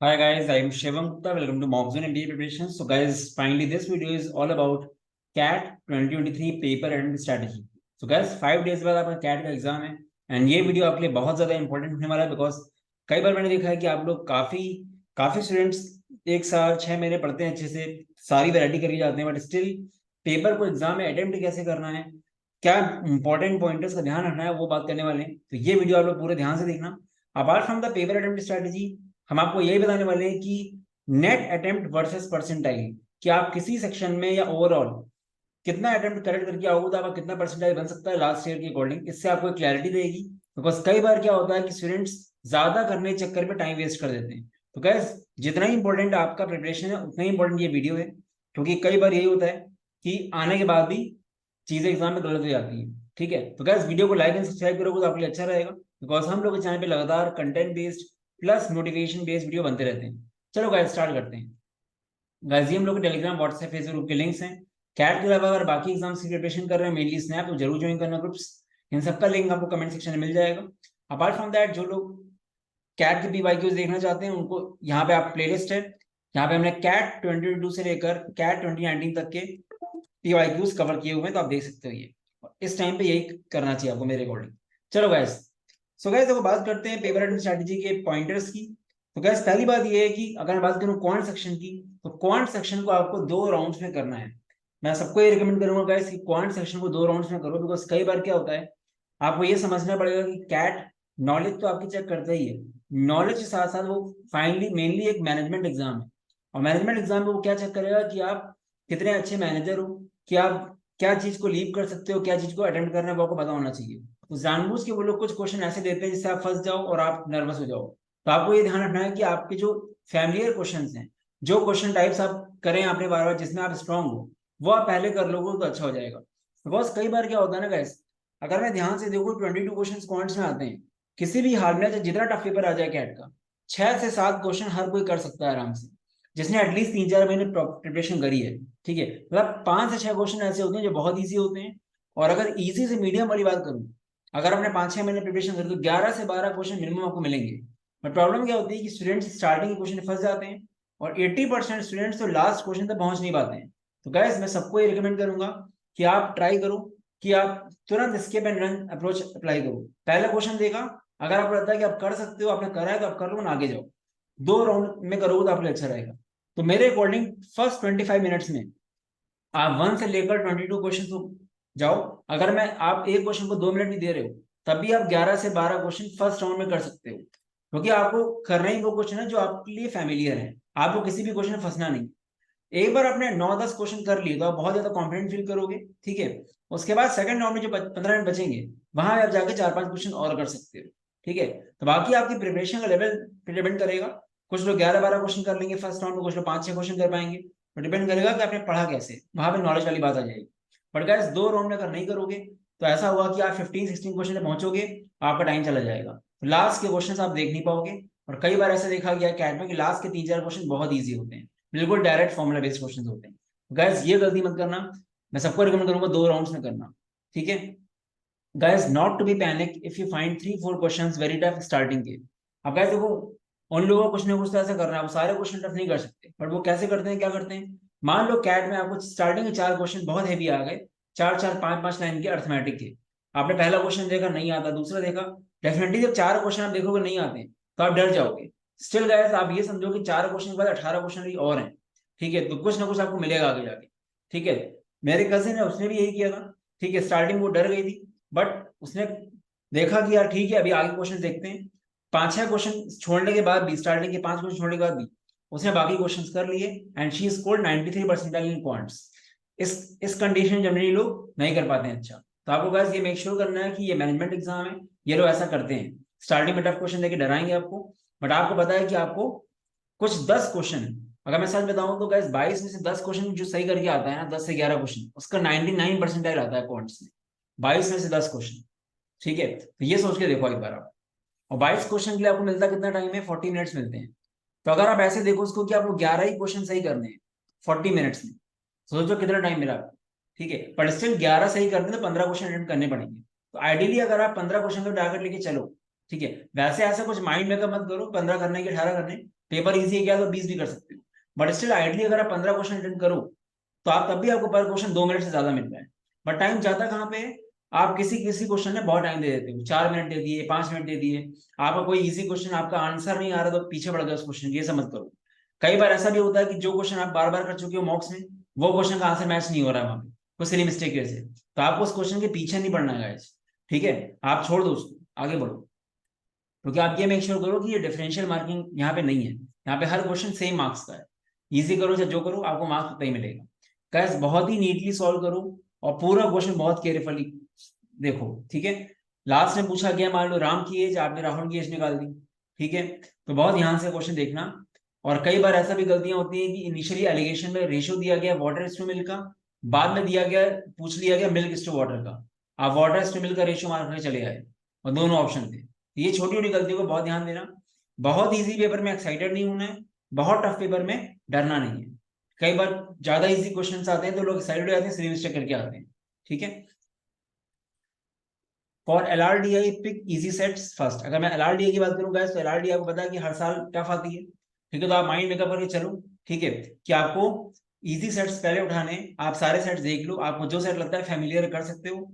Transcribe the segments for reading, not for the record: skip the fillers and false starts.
Hi guys, I'm Shivam Gupta. Welcome to Mockzone MBA Preparation. So guys, finally this video is all about CAT 2023 paper and strategy. So guys, 5 days बाद आपका CAT का exam है and ये video आपके लिए बहुत ज्यादा important होने वाला है बिकॉज कई बार मैंने देखा है कि आप लोग काफी काफी स्टूडेंट्स 1 साल 6 महीने पढ़ते हैं अच्छे से, सारी वैरायटी करके जाते हैं, बट स्टिल पेपर को एग्जाम में अटेम्प्ट कैसे करना है, क्या इंपॉर्टेंट पॉइंटर्स का ध्यान रखना है, वो बात करने वाले हैं. तो ये वीडियो आप लोग पूरे ध्यान से देखना. Apart from the paper attempt strategy, हम आपको यही बताने वाले हैं कि नेट अटेम्प्ट वर्सेस परसेंटाइल, कि आप किसी सेक्शन में या ओवरऑल कितना अटेम्प्ट करेक्ट करके आओगे तो आपका कितना परसेंटाइल बन सकता है लास्ट ईयर के अकॉर्डिंग. इससे आपको क्लैरिटी देगी बिकॉज कई बार क्या होता है कि स्टूडेंट्स ज्यादा करने के चक्कर में टाइम वेस्ट कर देते हैं. तो गैस, जितना ही इंपॉर्टेंट आपका प्रिपरेशन है उतना ही इंपॉर्टेंट ये वीडियो है, क्योंकि कई बार यही होता है कि आने के बाद भी चीजें एग्जाम में गलत हो जाती है. ठीक है, तो गैस वीडियो को लाइक एंड सब्सक्राइब करोगे तो आपके लिए अच्छा रहेगा बिकॉज हम लोग चैनल पे लगातार content based plus motivation based video बनते रहते हैं. चलो गाइस स्टार्ट करते हैं. गाइस ये हम लोग के टेलीग्राम व्हाट्सएप फेसबुक ग्रुप के लिंक्स हैं. कैट के अलावा अगर बाकी एग्जाम्स की प्रिपरेशन कर रहे हैं मेनली स्नैप, तो जरूर ज्वाइन करना ग्रुप्स. इन सबका लिंक आपको कमेंट सेक्शन में मिल जाएगा. अपार्ट फ्रॉम दैट, जो लोग कैट के पीवाईक्यूज देखना चाहते हैं उनको यहाँ पे आप प्लेलिस्ट है, यहाँ पे हमने कैट 2022 से लेकर कैट 2019 तक के पीवाईक्यूज कवर किए हुए हैं, तो आप देख सकते हो. ये इस टाइम पे यही करना चाहिए आपको मेरे अकॉर्डिंग. चलो गाइस, सो गाइस देखो बात करते हैं पेपर अटेम्प्ट स्ट्रेटजी के पॉइंटर्स की. तो गाइस पहली बात ये है कि अगर मैं बात करूं क्वांट सेक्शन की, तो क्वांट सेक्शन को आपको 2 राउंड्स में करना है. मैं सबको ये रिकमेंड करूंगा गाइस कि क्वांट सेक्शन को 2 राउंड्स में करो बिकॉज कई बार क्या होता है, आपको ये समझना पड़ेगा कि कैट नॉलेज तो आपकी चेक करता ही है, नॉलेज के साथ साथ वो फाइनली मेनली एक मैनेजमेंट एग्जाम है. और मैनेजमेंट एग्जाम में वो क्या चेक करेगा कि आप कितने अच्छे मैनेजर हो, कि आप क्या चीज को लीव कर सकते हो, क्या चीज को अटेम्प्ट करना है वो आपको पता होना चाहिए. तो जानबूझ के वो लोग कुछ क्वेश्चन ऐसे देते हैं जिससे आप फंस जाओ और आप नर्वस हो जाओ. तो आपको ये ध्यान रखना है कि आपके जो फैमिलियर क्वेश्चंस हैं, जो क्वेश्चन टाइप्स आप करें आपने बार बार जिसमें आप स्ट्रांग हो, वो आप पहले कर लोगे तो अच्छा हो जाएगा. बिकॉज कई बार क्या होता है ना गैस, अगर मैं ध्यान से देखूँ 22 क्वेश्चन क्वांट्स में आते हैं, किसी भी हाल में जितना टफ पेपर आ जाए कैट का, 6 से 7 क्वेश्चन हर कोई कर सकता है आराम से, जिसने एटलीस्ट 3 4 महीने प्रिपरेशन करी है. ठीक है, मतलब 5 से 6 क्वेश्चन ऐसे होते हैं जो बहुत ईजी होते हैं. और अगर इजी से मीडियम वाली बात करूं, अगर आपने 5 6 महीने प्रिपरेशन करी तो 11 से 12 क्वेश्चन मिनिमम आपको मिलेंगे. बट प्रॉब्लम क्या होती है कि स्टूडेंट्स स्टार्टिंग के क्वेश्चन फंस जाते हैं और 80% स्टूडेंट्स तो लास्ट क्वेश्चन तक पहुंच नहीं पाते हैं. तो गाइस मैं सबको ये रिकमेंड करूंगा कि आप ट्राई करो कि आप तुरंत skip and run approach apply करो. पहला क्वेश्चन देखा, अगर आपको लगता है कि आप कर सकते हो, आपने करा है तो आप कर लो ना, आगे जाओ. 2 राउंड में करोगे तो आपके लिए अच्छा रहेगा. तो मेरे अकॉर्डिंग फर्स्ट 25 मिनट्स में आप 1 से लेकर 22 क्वेश्चन तो जाओ. अगर मैं आप एक क्वेश्चन को 2 मिनट भी दे रहे हो, तब भी आप 11 से 12 क्वेश्चन फर्स्ट राउंड में कर सकते हो, क्योंकि आपको करना ही वो क्वेश्चन है जो आपके लिए फैमिलियर है. आपको किसी भी क्वेश्चन में फंसना नहीं. एक बार आपने 9 10 क्वेश्चन कर लिए तो आप बहुत ज्यादा कॉन्फिडेंट फील करोगे. ठीक है, उसके बाद सेकंड राउंड में जो 15 मिनट बचेंगे, वहां आप जाके 4 5 क्वेश्चन और कर सकते हो. ठीक है, तो बाकी आपकी प्रिपरेशन का लेवल पे डिपेंड करेगा. कुछ लोग 11 12 क्वेश्चन कर लेंगे फर्स्ट राउंड में, कुछ लोग 5 6 क्वेश्चन कर पाएंगे. तो डिपेंड करेगा कि आपने पढ़ा कैसे, वहां पे नॉलेज वाली बात आ जाएगी. बट गाइस 2 राउंड में अगर नहीं करोगे तो ऐसा होगा कि आप 15 16 क्वेश्चन पे पहुंचोगे, आपका टाइम चला जाएगा, लास्ट के क्वेश्चन आप देख नहीं पाओगे. और कई बार ऐसा देखा गया कैट में कि लास्ट के 3 4 क्वेश्चन बहुत ईजी होते हैं, बिल्कुल डायरेक्ट फॉर्मुला बेस्ड क्वेश्चन होते हैं. गाइस ये गलती मत करना. मैं सबको रिकमेंड करूंगा 2 राउंड्स में करना. ठीक है guys, not to be panic if you find 3 4 questions very tough starting के. अब गाइस देखो, उन लोगों को कुछ ना कुछ तो ऐसा करना है, वो सारे क्वेश्चन टफ नहीं कर सकते, बट वो कैसे करते हैं, क्या करते हैं. मान लो कैट में आपको स्टार्टिंग के 4 क्वेश्चन बहुत हैवी आ गए, 4 4 5 5 लाइन के अर्थमेटिक के. आपने पहला क्वेश्चन देखा नहीं आता, दूसरा देखा, डेफिनेटली जब 4 क्वेश्चन आप देखोगे नहीं आते तो आप डर जाओगे. स्टिल गाइस आप ये समझो कि 4 क्वेश्चन के बाद 18 क्वेश्चन भी और हैं. ठीक है, तो कुछ ना कुछ आपको मिलेगा आगे जाके. ठीक है, मेरे कजिन है उसने भी यही किया था. ठीक है, स्टार्टिंग वो डर गई थी, बट उसने देखा कि यार ठीक है अभी आगे क्वेश्चन देखते हैं. 5 6 क्वेश्चन छोड़ने के बाद भी, स्टार्टिंग के 5 क्वेश्चन छोड़ने के बाद भी उसने बाकी क्वेश्चंस कर लिए and she scored 93 percentile in quants. इस कंडीशन जनरली लोग नहीं कर पाते हैं. अच्छा, तो आपको बस ये मेक श्योर करना है कि ये मैनेजमेंट एग्जाम है, ये लोग ऐसा करते हैं, स्टार्टिंग में टफ क्वेश्चन देके डराएंगे आपको. बट आपको पता है कि आपको कुछ 10 क्वेश्चन, अगर मैं सच बताऊं तो गैस 22 में से 10 क्वेश्चन जो सही करके आता है ना, 10 से 11 क्वेश्चन, उसका 99 परसेंटाइल आता है क्वांट्स में. 22 में से 10 क्वेश्चन. ठीक है, तो ये सोच के देखो एक बार आप. और 22 क्वेश्चन के लिए आपको मिलता कितना टाइम है, 40 मिनट्स मिलते हैं. तो अगर आप ऐसे देखो उसको कि आपको 11 ही क्वेश्चन सही करने हैं 40 मिनट्स में, सोचो कितना टाइम मिला आपको. ठीक है, पर स्टिल 11 सही करने तो 15 क्वेश्चन अटेम्प्ट करने पड़ेंगे. तो आइडियली अगर आप 15 क्वेश्चन का टारगेट लेके चलो, ठीक है, वैसे ऐसा कुछ माइंड मेकअप मत करो 15 करने के 18 करने. पेपर इजी है क्या तो 20 भी कर सकते हो, बट स्टिल आइडली अगर आप 15 क्वेश्चन अटेंड करो तो आप तब भी आपको पर क्वेश्चन 2 मिनट से ज्यादा मिल रहा है। बट टाइम जाता कहाँ पे, आप किसी किसी क्वेश्चन में बहुत टाइम दे देते हो, 4 मिनट दे दिए, 5 मिनट दे दिए, आपका कोई इजी क्वेश्चन आपका आंसर नहीं आ रहा तो पीछे पड़ गया उस क्वेश्चन, ये समझ करो। कई बार ऐसा भी होता है कि जो क्वेश्चन आप बार बार कर चुके हो मॉक्स में, वो क्वेश्चन का आंसर मैच नहीं हो रहा है वहां पे, कुछ सिली मिस्टेक की वजह से, तो आपको उस क्वेश्चन के पीछे नहीं पड़ना है गाइस, ठीक है, आप छोड़ दो उसको, आगे बढ़ो। क्योंकि आप ये मेक श्योर करो कि ये डिफरेंशियल मार्किंग यहाँ पे नहीं है, यहाँ पे हर क्वेश्चन सेम मार्क्स का है, इजी करो चाहे जो करो आपको मार्क्स उतना ही मिलेगा। गाइस बहुत ही नीटली सॉल्व करो और पूरा क्वेश्चन बहुत केयरफुली देखो, ठीक है। लास्ट में पूछा गया मान लो राम की एज, आपने राहुल की एज निकाल दी, ठीक है, तो बहुत ध्यान से क्वेश्चन देखना। और कई बार ऐसा भी गलतियां होती है कि इनिशियली एलिगेशन में रेशियो दिया गया वाटर इज टू मिल्क का, बाद में दिया गया, पूछ लिया गया मिल्क इज टू वाटर का, आप वाटर इज टू मिल्क का रेशियो मार करके चले आए और दोनों ऑप्शन थे। ये छोटी छोटी गलतियों को बहुत ध्यान देना। बहुत इजी पेपर में एक्साइटेड नहीं होना है, बहुत टफ पेपर में डरना नहीं है। कई बार ज्यादा इजी क्वेश्चंस आते हैं तो लोग एक्साइटेड हो जाते हैं, सिलेबस चेक करके आते हैं, ठीक है। For LRDI pick easy sets first, अगर मैं LRDI की बात करूं गाइस तो LRDI को पता है कि हर साल टफ आती है, ठीक है, तो आप माइंड मेकअप करके चलो, ठीक है, कि आपको इजी सेट्स पहले उठाने, आप सारे सेट्स देख लो, आपको जो सेट लगता है फेमिलियर कर सकते हो,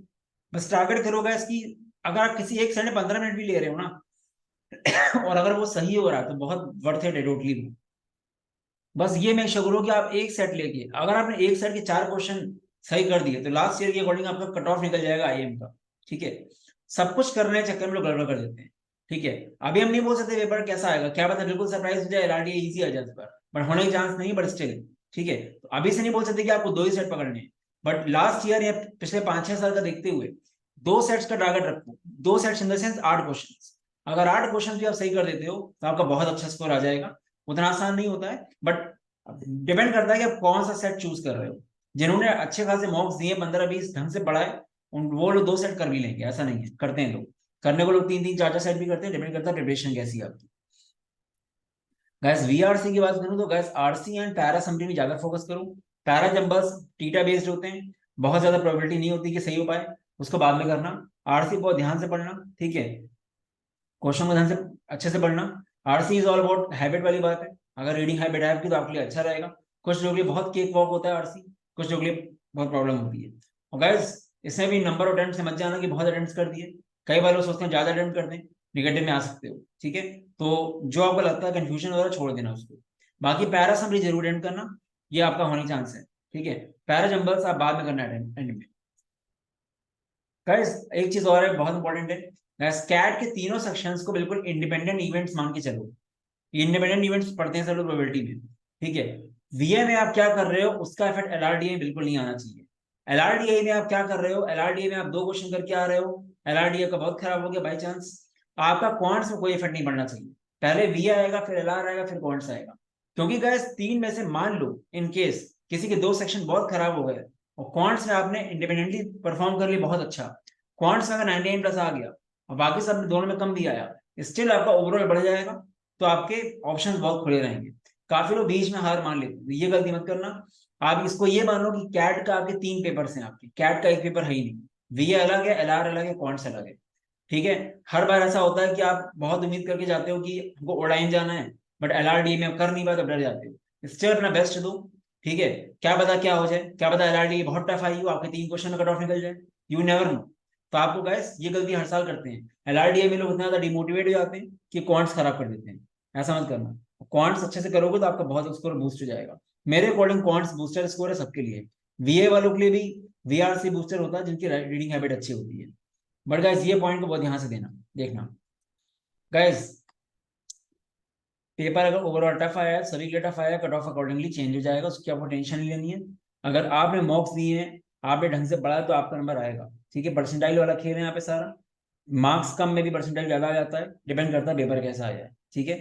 बस टारगेट करो गाइस कि अगर आप किसी एक सेट में 15 मिनट भी ले रहे हो ना और अगर वो सही हो रहा है तो बहुत वर्थ इट है टोटली। बस ये मैं श्योर करो कि आप एक सेट लेके, अगर आपने एक सेट के 4 क्वेश्चन सही कर दिए तो लास्ट ईयर के अकॉर्डिंग आपका कट ऑफ निकल जाएगा IIM का, ठीक है। सब कुछ करने के चक्कर में लोग गड़बड़ कर देते हैं, ठीक है। अभी हम नहीं बोल सकते पेपर कैसा आएगा, क्या पता बिल्कुल सरप्राइज हो जाए, LRDI इजी आ जाए इस बार, बट होने के चांस नहीं, बट स्टिल, ठीक है। तो अभी से नहीं बोल सकते कि आपको 2 ही सेट पकड़ने हैं, बट लास्ट ईयर या पिछले 5-6 साल का देखते हुए 2 सेट्स का टारगेट रखो, 2 sets in the sense 8 question, अगर 8 क्वेश्चन भी आप सही कर देते हो तो आपका बहुत अच्छा स्कोर आ जाएगा। उतना आसान नहीं होता है, बट डिपेंड करता है कि आप कौन सा सेट चूज कर रहे हो। जिन्होंने अच्छे खासे मॉक्स दिए 15-20 ढंग से पढ़ाए, उन वो लोग 2 सेट कर भी लेंगे, ऐसा नहीं है, करते हैं लोग, करने को लोग 3-3 4-4 सेट भी करते हैं, डिपेंड करता है प्रिपरेशन कैसी है आपकी। गैस VRC की बात करूं तो gas RC and para summary में ज्यादा फोकस करूं, पैरा जब बस टीटा बेस्ड होते हैं, बहुत ज्यादा प्रोबेबिलिटी नहीं होती कि सही हो पाए, उसको बाद में करना। RC बहुत ध्यान से पढ़ना, ठीक है, क्वेश्चन को ध्यान से अच्छे से पढ़ना। RC is all about habit वाली बात है, अगर रीडिंग हैबिट है आपकी तो आपके लिए अच्छा रहेगा। कुछ लोगों के लिए बहुत केक वॉक होता है RC, कुछ लोगों के लिए बहुत प्रॉब्लम होती है। और गाइस इसमें भी नंबर ऑफ अटेम्प्ट से मत जाना कि बहुत अटेम्प्ट कर दिए, कई बार लोग सोचते हैं ज्यादा अटेम्प्ट कर दें निगेटिव में आ सकते हो, ठीक है। तो जो आपको लगता है कंफ्यूजन वगैरह छोड़ देना उसको, बाकी पैरा समरी जरूर एंड करना, ये आपका होने चांस है, ठीक है। पैरा जंबल्स आप बाद में करना एंड में। गाइस एक चीज और है बहुत इंपॉर्टेंट है गाइस, कैट के तीनों सेक्शंस को बिल्कुल इंडिपेंडेंट इवेंट्स मान के चलो, इंडिपेंडेंट इवेंट्स पढ़ते हैं सब लोग प्रोबेबिलिटी में, ठीक है। VA में आप क्या कर रहे हो उसका इफेक्ट LRDI में बिल्कुल नहीं आना चाहिए। LRDI में आप क्या कर रहे हो, LRDI में आप 2 क्वेश्चन करके आ रहे हो, LRDI का बहुत खराब हो गया बाई चांस, आपका क्वांट्स में कोई इफेक्ट नहीं पड़ना चाहिए, पहले VA आएगा फिर LR आएगा फिर क्वांट्स आएगा। क्योंकि गाइस 3 में से मान लो इन केस किसी के 2 सेक्शन बहुत खराब हो गए और क्वांट्स में आपने इंडिपेंडेंटली परफॉर्म कर लिया बहुत अच्छा, क्वांट्स में अगर 99+ आ गया और बाकी सब में दोनों में कम भी आया, स्टिल आपका ओवरऑल बढ़ जाएगा, तो आपके ऑप्शंस बहुत खुले रहेंगे। काफी लोग बीच में हार मान लेते हैं, ये गलती मत करना। आप इसको ये मानो कि कैट का आपके 3 पेपर्स हैं, आपके कैट का एक पेपर है ही नहीं, VA अलग है, LR अलग है, क्वांट्स अलग है, ठीक है। हर बार ऐसा होता है कि आप बहुत उम्मीद करके जाते हो कि हमको ओडाइन जाना है, बट LRDI में आप कर नहीं पाए तो डर जाते हो, स्टिल अपना बेस्ट दो, ठीक है। क्या पता क्या हो जाए, क्या पता LRDI बहुत टफ आई हो, आपके 3 क्वेश्चन में कट ऑफ निकल जाए, यू नेवर नो। तो आपको गैस ये गलती हर साल करते हैं, LRDI में लोग इतना ज्यादा डिमोटिवेट हो जाते हैं कि क्वांट्स खराब कर देते हैं, ऐसा मत करना। क्वांट्स अच्छे से करोगे तो आपका बहुत स्कोर बूस्ट हो जाएगा। मेरे अकॉर्डिंग क्वांट्स बूस्टर स्कोर है सबके लिए, VA वालों के लिए भी VRC बूस्टर होता है जिनकी रीडिंग हैबिट अच्छी होती है। बट गाइस ये पॉइंट को बहुत ध्यान से देना देखना। गाइस पेपर अगर ओवरऑल टफ आया है, सभी के टफ आया है, कट ऑफ अकॉर्डिंगली चेंज हो जाएगा, उसकी आपको टेंशन नहीं लेनी है। अगर आपने मॉक्स दिए हैं, आपने ढंग से पढ़ा है तो आपका नंबर आएगा, ठीक है। परसेंटाइल वाला खेल है यहाँ पे सारा, मार्क्स कम में भी परसेंटाइल ज्यादा आ जाता है, डिपेंड करता है पेपर कैसा आया है, ठीक है।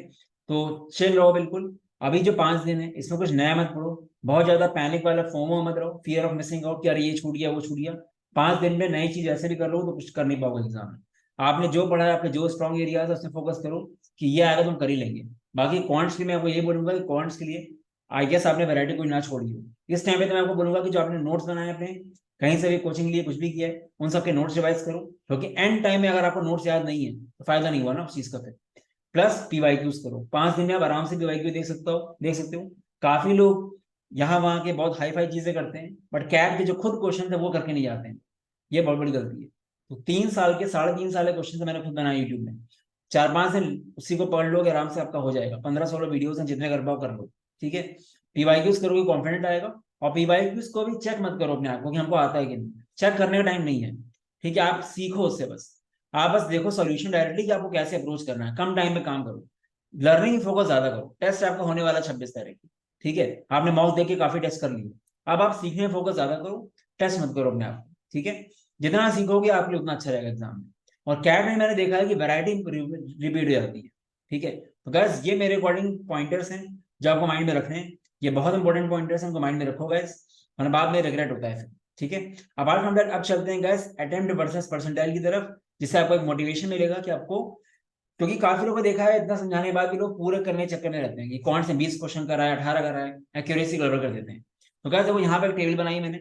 तो चिल रहो बिल्कुल, अभी जो 5 दिन है इसमें कुछ नया मत पढ़ो, बहुत ज्यादा पैनिक वाला फोमो मत रहो, फियर ऑफ मिसिंग आउट कि अरे ये छूट गया वो छूट गया। 5 दिन में नई चीज ऐसे भी कर लो तो कुछ कर नहीं पाओगे एग्जाम में। आपने जो पढ़ा है, आपके जो स्ट्रॉन्ग एरिया है उसमें फोकस करो कि ये आएगा तुम कर ही लेंगे। बाकी क्वांट्स के लिए मैं आपको ये बोलूंगा कि क्वांट्स के लिए आई गेस आपने वैरायटी कोई ना छोड़ी हो, इस टाइम पे तो मैं आपको बोलूंगा कि जो आपने नोट्स बनाए अपने, कहीं से भी कोचिंग लिए कुछ भी किया है, उन सबके नोट्स रिवाइज करो, क्योंकि एंड टाइम में अगर आपको नोट्स याद नहीं है तो फायदा नहीं हुआ ना उस चीज का फिर। प्लस पीवाईक्यूज करो। 5 दिन में आप आराम से पीवाईक्यू देख सकते हो। काफी लोग यहाँ वहाँ के बहुत हाई फाई चीजें करते हैं, बट कैट के जो खुद क्वेश्चन है वो करके नहीं जाते हैं, ये बहुत बड़ी गलती है। तो 3 साल के 3.5 साल के क्वेश्चन मैंने खुद बनाए यूट्यूब में, 4-5 दिन उसी को पढ़ लोगे आराम से, आपका हो जाएगा। 15-16 वीडियोस हैं, जितने कर पाओ कर लो, ठीक है। पीवाईक्यूज करोगे कॉन्फिडेंट आएगा। और पीवाईक्यूज को भी चेक मत करो अपने आप को कि हमको आता है कि नहीं, चेक करने का टाइम नहीं है, ठीक है। आप सीखो उससे, बस आप बस देखो सोल्यूशन डायरेक्टली कि आपको कैसे अप्रोच करना है। कम टाइम में काम करो, लर्निंग फोकस ज्यादा करो। टेस्ट आपका होने वाला 26 तारीख को, ठीक है। आपने मॉक देख के काफी टेस्ट कर लिए, अब आप सीखने में फोकस ज्यादा करो, टेस्ट मत करो अपने आप को, ठीक है। जितना सीखोगे आपके लिए उतना अच्छा रहेगा एग्जाम में। और कैट में मैंने देखा है कि वैरायटी रिपीट हो जाती है, ठीक है। तो गाइस ये मेरे अकॉर्डिंग पॉइंटर्स हैं जो आपको माइंड में रखने हैं। ये बहुत इंपॉर्टेंट पॉइंटर्स हैं, उनको माइंड में रखो गाइस, वरना बाद में रिग्रेट होता है फिर, ठीक है। अपार्ट फ्रॉम दैट अब चलते हैं गाइस अटेम्प्ट वर्सेस परसेंटाइल की तरफ, जिससे आपको एक मोटिवेशन मिलेगा कि आपको, क्योंकि काफी लोगों को देखा है इतना समझाने के बाद भी लोग पूरे करने के चक्कर में रहते हैं कि कौन से 20 क्वेश्चन कर रहा है, 18 कर रहा है, एक्यूरेसी गड़बड़ कर देते हैं। तो क्या देखो यहाँ पे एक टेबल बनाई मैंने,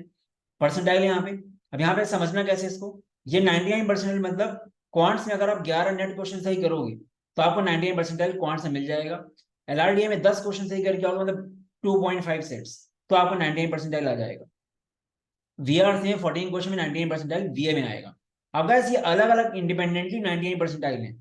परसेंटाइल यहाँ पे। अब यहाँ पे समझना कैसे इसको, ये 99% मतलब क्वांट्स में अगर आप 11 नेट क्वेश्चन सही करोगे तो आपको 99 परसेंटाइल क्वांट्स में मिल जाएगा। एलआरडीए में 10 क्वेश्चन सही करके आओगे मतलब 2.5 सेट्स, तो आपको 99 परसेंटाइल आ जाएगा। वीआर से 14 क्वेश्चन में 99 परसेंटाइल वीए में आएगा। अब गाइस ये अलग अलग इंडिपेंडेंटली 99 परसेंटाइल है,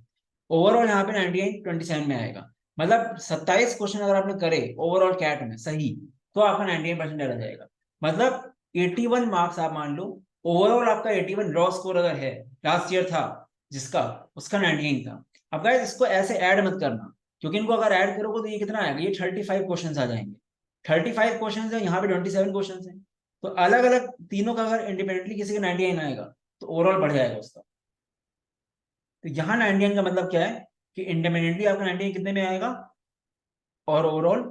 ओवरऑल यहाँ पे 98 27 में आएगा। मतलब 27 क्वेश्चन अगर आपने करे ओवरऑल कैट में सही, तो आपका 98 परसेंटाइल आ जाएगा। मतलब 81 मार्क्स आप मान लो, ओवरऑल आपका 81 रॉ स्कोर अगर है, लास्ट ईयर था जिसका, उसका 99 था। अब गाइस इसको ऐसे ऐड मत करना, क्योंकि इनको अगर ऐड करोगे तो ये कितना आएगा, ये 35 क्वेश्चन आ जाएंगे। 35 क्वेश्चन है, यहाँ पे 27 क्वेश्चन है। तो अलग अलग तीनों का अगर इंडिपेंडेंटली किसी का 99 आएगा तो ओवरऑल बढ़ जाएगा उसका। तो यहाँ 99 का मतलब क्या है कि इंडिपेंडेंटली आपका 99 कितने में आएगा, और ओवरऑल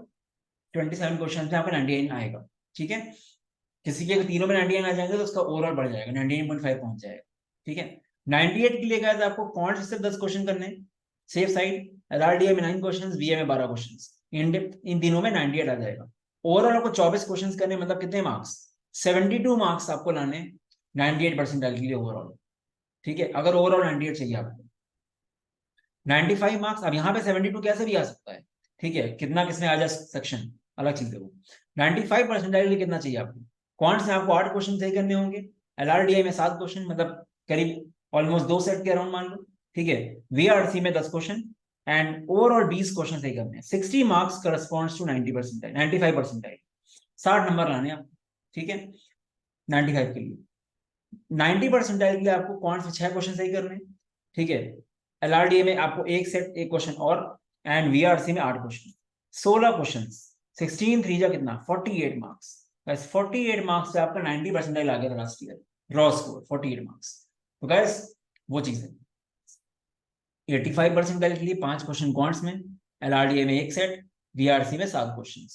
27 क्वेश्चन में आपका 99 आएगा, ठीक है। किसी के तीनों में 99 आ जाएंगे तो उसका ओवरऑल बढ़ जाएगा, 99.5 पहुंच जाएगा, ठीक है। 98 के लिए गाइस आपको कौन से 10 क्वेश्चन करने हैं सेफ साइड, एलआरडीए में 9 क्वेश्चन, वीए में 12 क्वेश्चन, इन तीनों में 98 आ जाएगा। ओवरऑल आपको 24 क्वेश्चन करने, मतलब कितने मार्क्स, 72 मार्क्स आपको लाने 98 परसेंटाइल के लिए ओवरऑल, ठीक है। अगर ओवरऑल 98 चाहिए आपको 95 मार्क्स, अब यहाँ पे 72 कैसे भी आ सकता है, ठीक है। कितना किसमें आ जाए सेक्शन अलग चीज है वो। 95 परसेंटाइल के लिए कितना चाहिए आपको, कौन से आपको 8 क्वेश्चन सही करने होंगे, एलआरडीआई में 7 क्वेश्चन, मतलब करीब ऑलमोस्ट 2 सेट के अराउंड मान लो, ठीक है। वीआरसी में 10 क्वेश्चन एंड ओवरऑल 20 क्वेश्चन सही करने हैं। 60 marks corresponds to 90 percentile, 95 percentile, 60 number लाने आप, ठीक है। 95 के लिए 90 परसेंटाइल के लिए आपको कौन से 6 क्वेश्चन सही करने हैं, ठीक है। एलआरडीए में आपको एक सेट एक क्वेश्चन और, एंड वीआरसी में 8 क्वेश्चन, 16 क्वेश्चन, 16 3 जा कितना 48 मार्क्स। बस 48 मार्क्स से आपका 90 परसेंटाइल आ गया था last year, raw score 48 marks. तो गैस वो चीज है। 85 परसेंटाइल के लिए 5 क्वेश्चन क्वांट्स में, एलआरडीए में एक सेट, वीआरसी में 7 क्वेश्चन,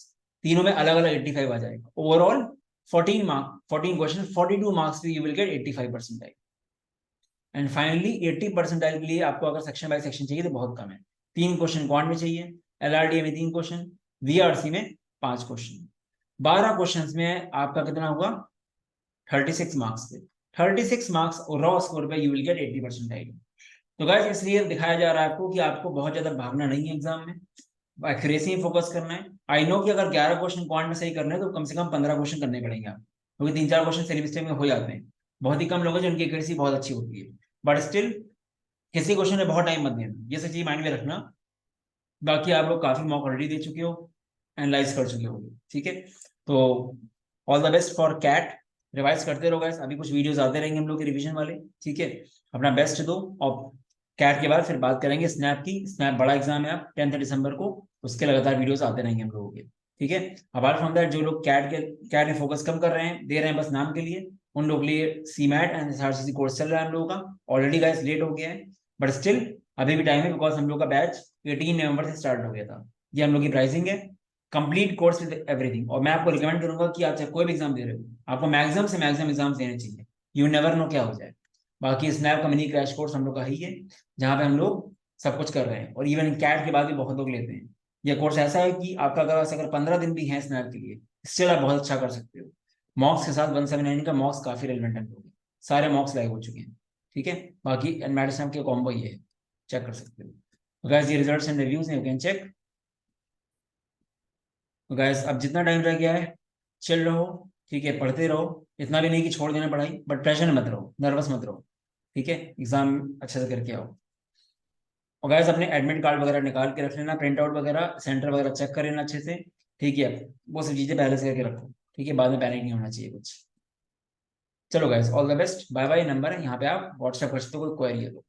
तीनों में अलग अलग 85 आ जाएगा। Overall 14 question 42 marks you will get 85 percentile. And finally 80 percentile के लिए आपको अगर सेक्शन बाय सेक्शन चाहिए तो बहुत कम है, 3 क्वेश्चन क्वांट में चाहिए, एलआरडीए में 3 क्वेश्चन, वीआरसी में 5 क्वेश्चन। 12 क्वेश्चन में आपका कितना हुआ 36 मार्क्स पे, 36 मार्क्स और रॉ स्कोर पे यू विल गेट 80 परसेंटाइल। तो गाइस इसलिए दिखाया जा रहा है आपको कि आपको बहुत ज्यादा भागना नहीं है एग्जाम में, एक्यूरेसी में फोकस करना है। आई नो कि अगर 11 क्वेश्चन क्वांट में सही करने हैं तो कम से कम 15 क्वेश्चन करने पड़ेंगे आप, क्योंकि 3-4 क्वेश्चन सिली मिस्टेक में हो जाते हैं। बहुत ही कम लोग हैं जिनकी एक्यूरेसी बहुत अच्छी होती है, बट स्टिल किसी क्वेश्चन में बहुत टाइम मत देना, ये सब चीज माइंड में रखना। बाकी आप लोग काफी मॉक ऑलरेडी दे चुके हो, एनालाइज कर चुके हो, ठीक है। तो all the best for CAT, revise करते रहो गाइस, अभी कुछ वीडियोस आते रहेंगे हम लोग के रिवीजन वाले, ठीक है। अपना बेस्ट दो, और कैट के बाद फिर बात करेंगे स्नैप की। स्नैप बड़ा एग्जाम है आप 10 दिसंबर को, उसके लगातार वीडियोस आते रहेंगे हम लोगों के, ठीक है। अपार्ट फ्रॉम दैट जो लोग कैट में फोकस कम कर रहे हैं, दे रहे हैं बस नाम के लिए, उन लोगों के लिए सीमैट एंड एसआरसीसी कोर्स चल रहा है हम लोगों का। ऑलरेडी गाइस लेट हो गया है, बट स्टिल अभी भी टाइम है, बिकॉज हम लोग का बैच 18 नवंबर से स्टार्ट हो गया था। ये हम लोग की प्राइसिंग है, कंप्लीट कोर्स विद एवरीथिंग। और मैं आपको रिकमेंड करूंगा कि आप चाहे कोई भी एग्जाम दे रहे हो, आपको मैक्सिमम से मैक्सिमम एग्जाम देने चाहिए, यू नेवर नो क्या हो जाए। बाकी स्नैप का मिनी क्रैश कोर्स हम लोग का ही है, जहाँ पे हम लोग सब कुछ कर रहे हैं, और इवन कैट के बाद भी बहुत लोग लेते हैं। यह कोर्स ऐसा है कि आपका अगर 15 दिन भी है स्नैप के लिए, स्टिल आप बहुत अच्छा कर सकते हो। मॉक्स के साथ 179 का मॉक्स काफी रेलिवेंट है, सारे मॉक्स लाइव हो चुके हैं, ठीक है। बाकी एनमेडिसम के कॉम्बो ये है, चेक कर सकते हो। गाइस ये रिजल्ट्स एंड रिव्यूज हैं, यू कैन चेक। तो गाइस अब जितना टाइम रह गया है चिल रहो, ठीक है, पढ़ते रहो, इतना भी नहीं कि छोड़ देना पढ़ाई, बट प्रेशर मत रहो, नर्वस मत रहो, ठीक है, एग्जाम अच्छे से करके आओ। और गाइस अपने एडमिट कार्ड वगैरह निकाल के रख लेना, प्रिंट आउट वगैरह, सेंटर वगैरह चेक कर लेना अच्छे से, ठीक है, वो सब चीजें पहले से करके रखो, ठीक है, बाद में पैनिक नहीं होना चाहिए कुछ। चलो guys all the best, bye bye. Number है यहाँ पे, आप व्हाट्सएप कर सकते हो, कोई क्वेरी है तो।